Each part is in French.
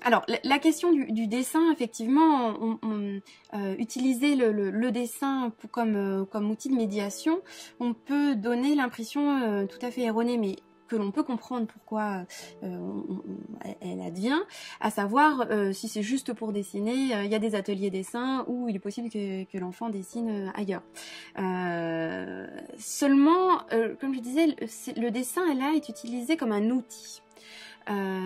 Alors, la question du dessin, effectivement, utiliser le dessin comme outil de médiation, on peut donner l'impression tout à fait erronée, mais que l'on peut comprendre pourquoi elle advient, à savoir si c'est juste pour dessiner, il y a des ateliers dessin où il est possible que l'enfant dessine ailleurs. Seulement, comme je disais, le dessin là est utilisé comme un outil.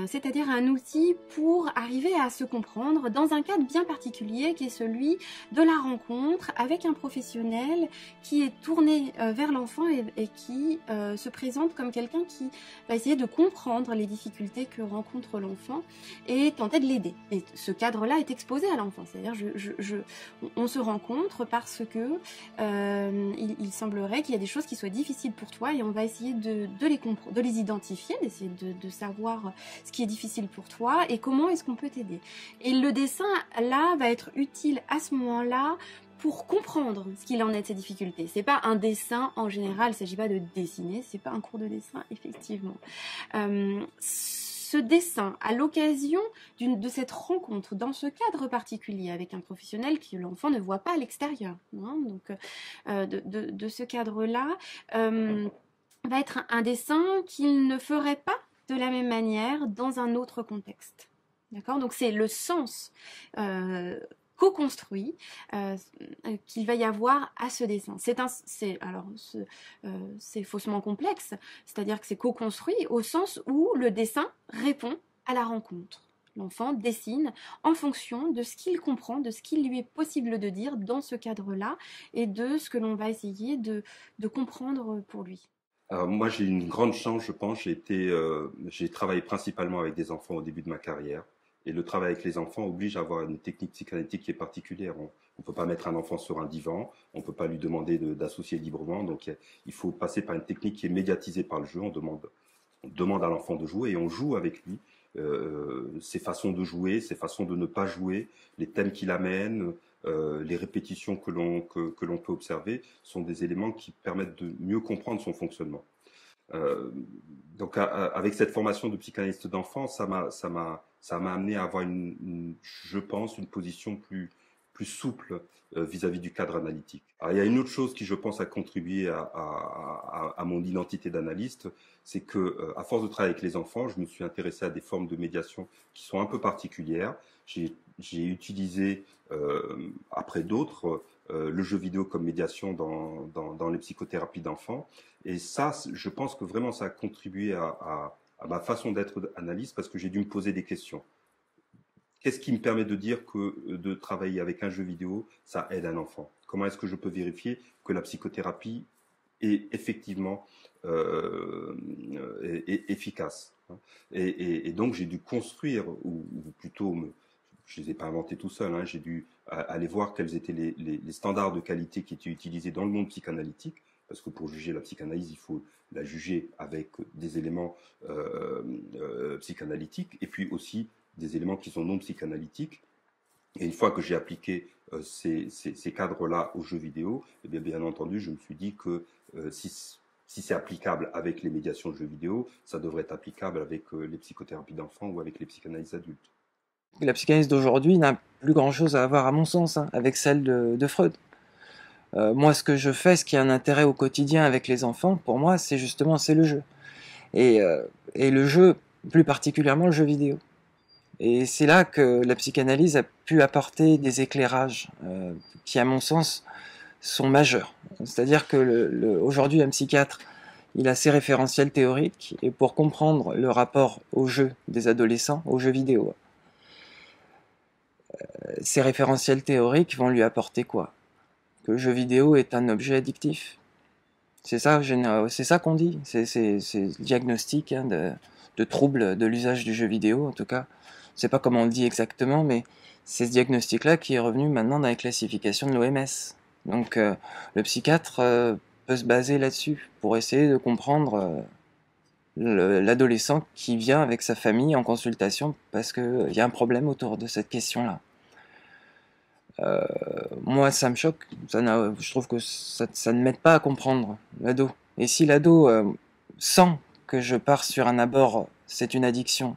C'est-à-dire un outil pour arriver à se comprendre dans un cadre bien particulier qui est celui de la rencontre avec un professionnel qui est tourné vers l'enfant et qui se présente comme quelqu'un qui va essayer de comprendre les difficultés que rencontre l'enfant et tenter de l'aider. Et ce cadre-là est exposé à l'enfant, c'est-à-dire on se rencontre parce que il semblerait qu'il y a des choses qui soient difficiles pour toi et on va essayer de les identifier, d'essayer de savoir ce qui est difficile pour toi et comment est-ce qu'on peut t'aider. Et le dessin, là, va être utile à ce moment-là pour comprendre ce qu'il en est de ces difficultés. C'est pas un dessin en général, il ne s'agit pas de dessiner, c'est pas un cours de dessin, effectivement. Ce dessin, à l'occasion de cette rencontre, dans ce cadre particulier, avec un professionnel que l'enfant ne voit pas à l'extérieur, hein, donc de ce cadre-là, va être un dessin qu'il ne ferait pas de la même manière dans un autre contexte. D'accord ? Donc c'est le sens co-construit qu'il va y avoir à ce dessin. C'est faussement complexe, c'est-à-dire que c'est co-construit au sens où le dessin répond à la rencontre. L'enfant dessine en fonction de ce qu'il comprend, de ce qu'il lui est possible de dire dans ce cadre-là et de ce que l'on va essayer de comprendre pour lui. Alors moi, j'ai une grande chance, je pense. J'ai travaillé principalement avec des enfants au début de ma carrière. Et le travail avec les enfants oblige à avoir une technique psychanalytique qui est particulière. On ne peut pas mettre un enfant sur un divan, on ne peut pas lui demander d'associer librement. Donc il faut passer par une technique qui est médiatisée par le jeu. On demande à l'enfant de jouer et on joue avec lui. Ses façons de jouer, ses façons de ne pas jouer, les thèmes qu'il amène, les répétitions que l'on peut observer sont des éléments qui permettent de mieux comprendre son fonctionnement. Donc avec cette formation de psychanalyste d'enfant, ça m'a amené à avoir je pense, une position plus souple vis-à-vis du cadre analytique. Alors, il y a une autre chose qui, je pense, a contribué à mon identité d'analyste, c'est que, à force de travailler avec les enfants, je me suis intéressé à des formes de médiation qui sont un peu particulières. J'ai utilisé, après d'autres, le jeu vidéo comme médiation dans les psychothérapies d'enfants. Et ça, je pense que vraiment, ça a contribué à ma façon d'être analyste parce que j'ai dû me poser des questions. Qu'est-ce qui me permet de dire que de travailler avec un jeu vidéo, ça aide un enfant? Comment est-ce que je peux vérifier que la psychothérapie est effectivement est efficace? Et donc, j'ai dû construire, ou plutôt, je ne les ai pas inventés tout seul, hein, j'ai dû aller voir quels étaient les standards de qualité qui étaient utilisés dans le monde psychanalytique, parce que pour juger la psychanalyse, il faut la juger avec des éléments psychanalytiques, et puis aussi des éléments qui sont non psychanalytiques. Et une fois que j'ai appliqué ces cadres-là aux jeux vidéo, eh bien entendu, je me suis dit que si c'est applicable avec les médiations de jeux vidéo, ça devrait être applicable avec les psychothérapies d'enfants ou avec les psychanalyses adultes. La psychanalyse d'aujourd'hui n'a plus grand-chose à voir, à mon sens, hein, avec celle de Freud. Moi, ce que je fais, ce qui a un intérêt au quotidien avec les enfants, pour moi, c'est le jeu. Et le jeu, plus particulièrement le jeu vidéo. Et c'est là que la psychanalyse a pu apporter des éclairages qui, à mon sens, sont majeurs. C'est-à-dire que aujourd'hui, un psychiatre, il a ses référentiels théoriques, et pour comprendre le rapport au jeu des adolescents, aux jeux vidéo, ces référentiels théoriques vont lui apporter quoi? Que le jeu vidéo est un objet addictif. C'est ça qu'on dit. C'est le diagnostic hein, de troubles de l'usage du jeu vidéo, en tout cas. Je ne sais pas comment on le dit exactement, mais c'est ce diagnostic-là qui est revenu maintenant dans les classifications de l'OMS. Donc le psychiatre peut se baser là-dessus pour essayer de comprendre l'adolescent qui vient avec sa famille en consultation parce qu'il y a un problème autour de cette question-là. Moi, ça me choque. Je trouve que ça ne m'aide pas à comprendre l'ado. Et si l'ado sent que je pars sur un abord, c'est une addiction,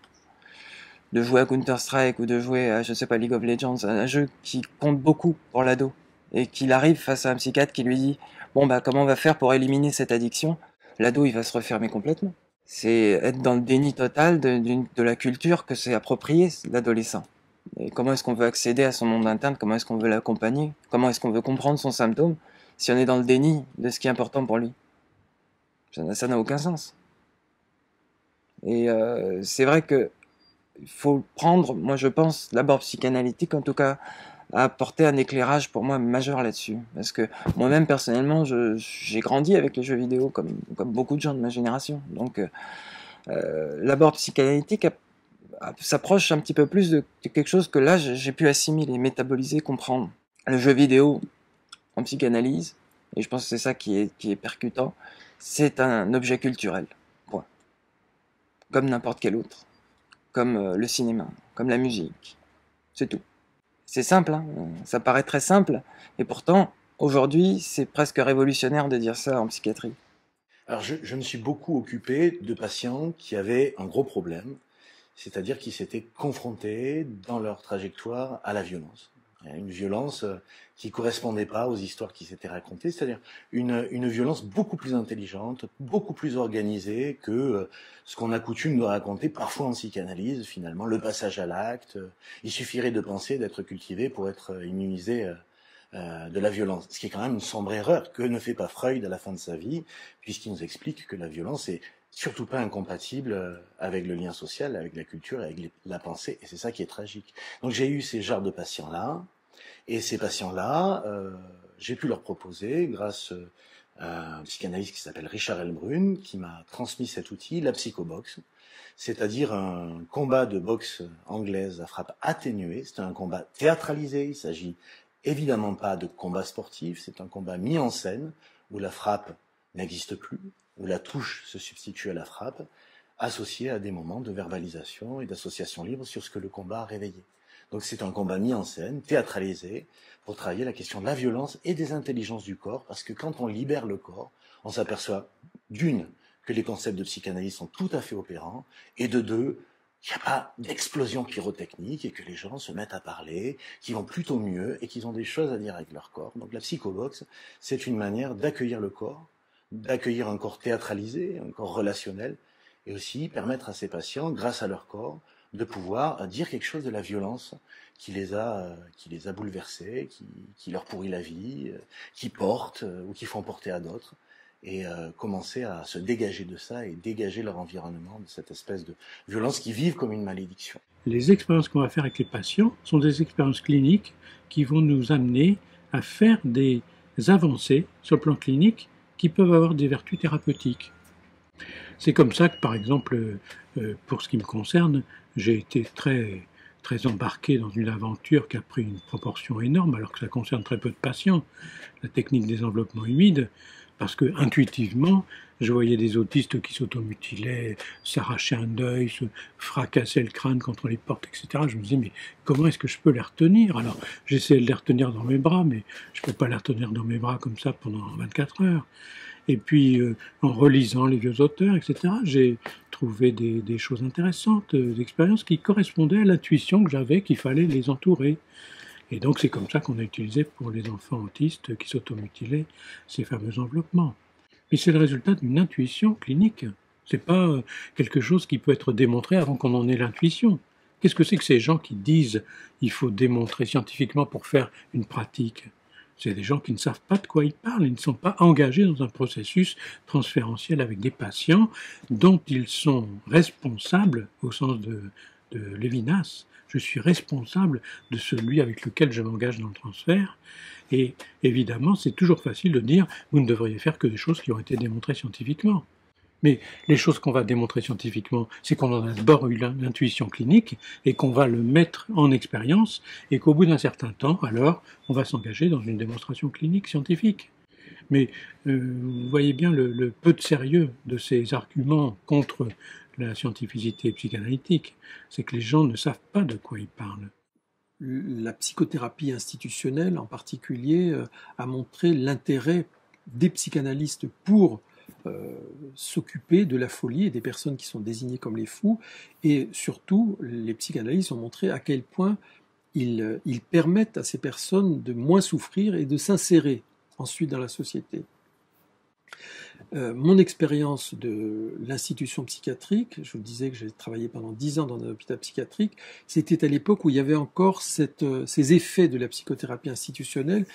de jouer à Counter-Strike ou de jouer à, je sais pas, League of Legends, un jeu qui compte beaucoup pour l'ado, et qu'il arrive face à un psychiatre qui lui dit « Bon, bah, comment on va faire pour éliminer cette addiction ?» L'ado, il va se refermer complètement. C'est être dans le déni total de la culture que s'est approprié l'adolescent. Et comment est-ce qu'on veut accéder à son monde interne, comment est-ce qu'on veut l'accompagner, comment est-ce qu'on veut comprendre son symptôme, si on est dans le déni de ce qui est important pour lui. Ça n'a aucun sens. Et c'est vrai que il faut prendre, moi je pense, l'abord psychanalytique, en tout cas, à apporter un éclairage pour moi majeur là-dessus. Parce que moi-même, personnellement, j'ai grandi avec les jeux vidéo, comme beaucoup de gens de ma génération. Donc, l'abord psychanalytique s'approche un petit peu plus de quelque chose que là, j'ai pu assimiler, métaboliser, comprendre. Le jeu vidéo en psychanalyse, et je pense que c'est ça qui est percutant, c'est un objet culturel. Point. Comme n'importe quel autre. Comme le cinéma, comme la musique. C'est tout. C'est simple, hein, ça paraît très simple, et pourtant, aujourd'hui, c'est presque révolutionnaire de dire ça en psychiatrie. Alors, je me suis beaucoup occupé de patients qui avaient un gros problème, c'est-à-dire qui s'étaient confrontés dans leur trajectoire à la violence. Une violence qui correspondait pas aux histoires qui s'étaient racontées, c'est-à-dire une violence beaucoup plus intelligente, beaucoup plus organisée que ce qu'on a coutume de raconter parfois en psychanalyse, finalement, le passage à l'acte. Il suffirait de penser, d'être cultivé pour être immunisé de la violence. Ce qui est quand même une sombre erreur que ne fait pas Freud à la fin de sa vie, puisqu'il nous explique que la violence est surtout pas incompatible avec le lien social, avec la culture, avec la pensée, et c'est ça qui est tragique. Donc j'ai eu ces genres de patients-là, et ces patients-là, j'ai pu leur proposer, grâce à un psychanalyste qui s'appelle Richard Elbrun, qui m'a transmis cet outil, la psychoboxe, c'est-à-dire un combat de boxe anglaise à frappe atténuée. C'est un combat théâtralisé, il s'agit évidemment pas de combat sportif, c'est un combat mis en scène, où la frappe n'existe plus, où la touche se substitue à la frappe, associée à des moments de verbalisation et d'association libre sur ce que le combat a réveillé. Donc c'est un combat mis en scène, théâtralisé, pour travailler la question de la violence et des intelligences du corps, parce que quand on libère le corps, on s'aperçoit d'une, que les concepts de psychanalyse sont tout à fait opérants, et de deux, qu'il n'y a pas d'explosion pyrotechnique et que les gens se mettent à parler, qu'ils vont plutôt mieux et qu'ils ont des choses à dire avec leur corps. Donc la psychoboxe, c'est une manière d'accueillir le corps, d'accueillir un corps théâtralisé, un corps relationnel, et aussi permettre à ces patients, grâce à leur corps, de pouvoir dire quelque chose de la violence qui les a bouleversés, qui leur pourrit la vie, qui portent ou qui font porter à d'autres, et commencer à se dégager de ça et dégager leur environnement de cette espèce de violence qu'ils vivent comme une malédiction. Les expériences qu'on va faire avec les patients sont des expériences cliniques qui vont nous amener à faire des avancées sur le plan clinique qui peuvent avoir des vertus thérapeutiques. C'est comme ça que, par exemple, pour ce qui me concerne, j'ai été très embarqué dans une aventure qui a pris une proportion énorme, alors que ça concerne très peu de patients, la technique des enveloppements humides, parce que intuitivement, je voyais des autistes qui s'automutilaient, s'arrachaient un œil, se fracassaient le crâne contre les portes, etc. Je me disais, mais comment est-ce que je peux les retenir? Alors, j'essayais de les retenir dans mes bras, mais je ne peux pas les retenir dans mes bras comme ça pendant 24 heures. Et puis, en relisant les vieux auteurs, etc., j'ai trouvé des choses intéressantes, des expériences qui correspondaient à l'intuition que j'avais qu'il fallait les entourer. Et donc, c'est comme ça qu'on a utilisé pour les enfants autistes qui s'automutilaient ces fameux enveloppements. Mais c'est le résultat d'une intuition clinique. C'est pas quelque chose qui peut être démontré avant qu'on en ait l'intuition. Qu'est-ce que c'est que ces gens qui disent il faut démontrer scientifiquement pour faire une pratique? C'est des gens qui ne savent pas de quoi ils parlent, ils ne sont pas engagés dans un processus transférentiel avec des patients dont ils sont responsables, au sens de Lévinas. Je suis responsable de celui avec lequel je m'engage dans le transfert. Et évidemment, c'est toujours facile de dire vous ne devriez faire que des choses qui ont été démontrées scientifiquement. Mais les choses qu'on va démontrer scientifiquement, c'est qu'on en a d'abord eu l'intuition clinique et qu'on va le mettre en expérience et qu'au bout d'un certain temps, alors, on va s'engager dans une démonstration clinique scientifique. Mais vous voyez bien le peu de sérieux de ces arguments contre la scientificité psychanalytique, c'est que les gens ne savent pas de quoi ils parlent. La psychothérapie institutionnelle, en particulier, a montré l'intérêt des psychanalystes pour s'occuper de la folie et des personnes qui sont désignées comme les fous. Et surtout, les psychanalystes ont montré à quel point ils permettent à ces personnes de moins souffrir et de s'insérer ensuite dans la société. Mon expérience de l'institution psychiatrique, je vous disais que j'ai travaillé pendant 10 ans dans un hôpital psychiatrique, c'était à l'époque où il y avait encore ces effets de la psychothérapie institutionnelle,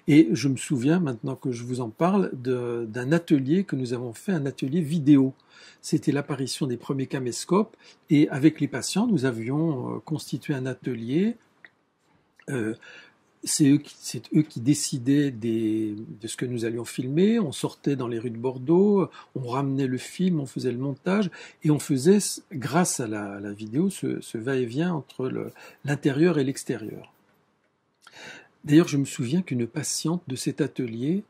et je me souviens, maintenant que je vous en parle, d'un atelier que nous avons fait, un atelier vidéo. C'était l'apparition des premiers caméscopes, et avec les patients, nous avions constitué un atelier. C'est eux qui décidaient de ce que nous allions filmer. On sortait dans les rues de Bordeaux, on ramenait le film, on faisait le montage, et on faisait, grâce à la vidéo, ce va-et-vient entre l'intérieur et l'extérieur. D'ailleurs, je me souviens qu'une patiente de cet atelier,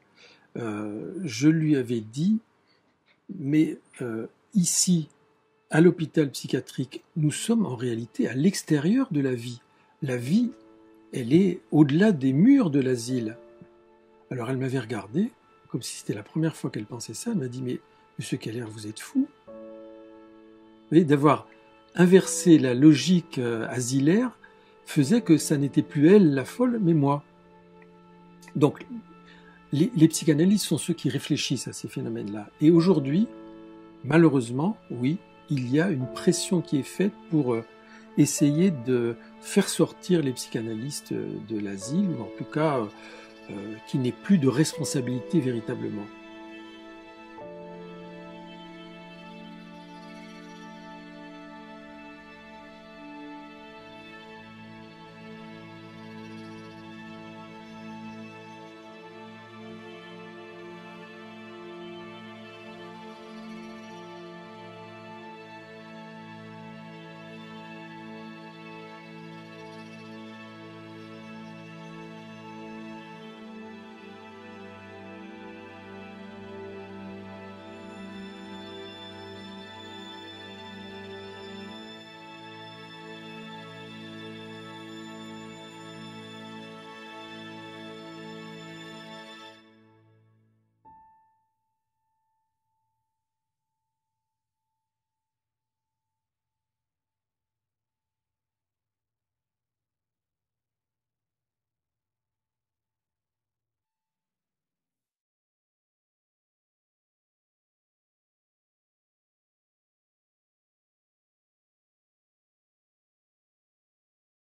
je lui avais dit, mais ici, à l'hôpital psychiatrique, nous sommes en réalité à l'extérieur de la vie. La vie, elle est au-delà des murs de l'asile. Alors elle m'avait regardé, comme si c'était la première fois qu'elle pensait ça. Elle m'a dit, mais monsieur Keller, vous êtes fou. Vous voyez, d'avoir inversé la logique asilaire faisait que ça n'était plus elle la folle, mais moi. Donc, les psychanalystes sont ceux qui réfléchissent à ces phénomènes-là. Et aujourd'hui, malheureusement, oui, il y a une pression qui est faite pour essayer de faire sortir les psychanalystes de l'asile, ou en tout cas qu'il n'ait plus de responsabilité véritablement.